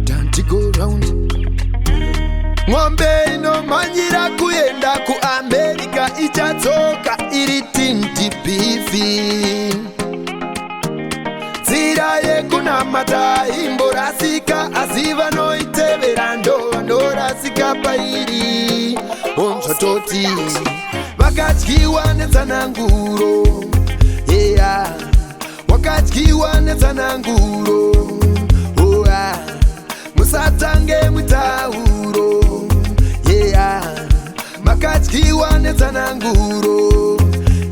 Don't go round. Ng'ombe inomanyira kuenda ku America ichatoka iri tinti bifi. Zira yekunamata imborasika asiva noitevera ndorasika pairi. Onzototi vakadyiwa netsananguro, yeah. Wakadyiwa netsananguro, oh yeah. Musatange mutauro, yeah. Makadyiwa netsananguro,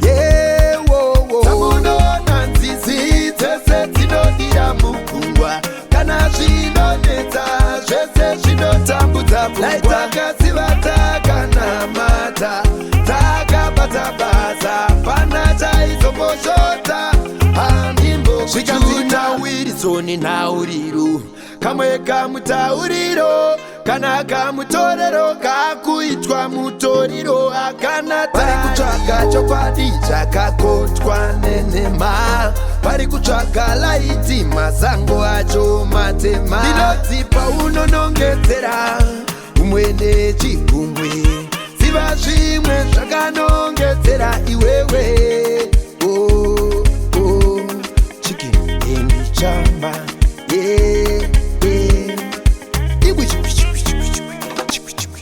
yeah, wo wo. Tamunona Nzizi dzese dzinodira mukungwa, kana zvinonetsa zvese zvinotambudza pfungwa. Takaziva takanamata, takabata basa, pana chaizomboshota handimbo zvikanzi nawirizoni nauriro, kamwe kamutauriro kana kamutorero kakuitwa mutoriro akanata. Pari kutsvaga chokwadi chakakotwa nenhema, pari kutsvaga laiti masango acho matema. Ndinoti paunonongedzera umwe nechigumwe, ziva zvimwe zvakanongedzera iwewe. Oh, oh, chicken and chamba, yeah, yeah.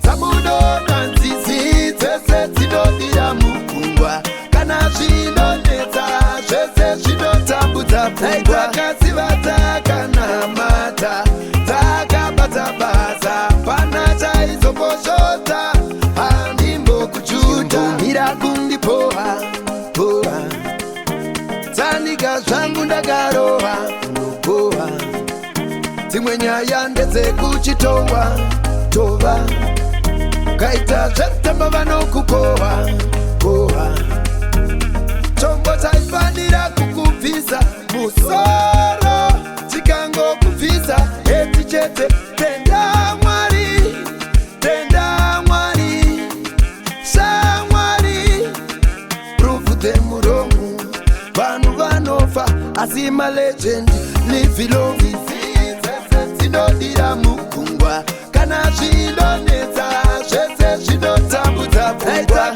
Tamunona Nzizi dzese dzinodira mukungwa, kana zvinonetsa zvese zvinotambudza pfungwa. Takaziva takanamata, takabata basa, pana chaizomboshota handimbo kujuta. Mira kundipoha poha, tsanika zvangu ndakaroha unopoha. Dzimwe nyaya ndedzekuchitova tova, kaita zvetamba vanokukoha koha. Tombo taifanira kukubvisa musoro, tikangokubvisa eti chete. Tenda Mwari, tenda Mwari, shamwari. Ruvhudze muromo, vanhu vanofa asi malegendi live long. Dzinodira mukungwa, kana zvinonetsa zvese zvinotambudza pfungwa.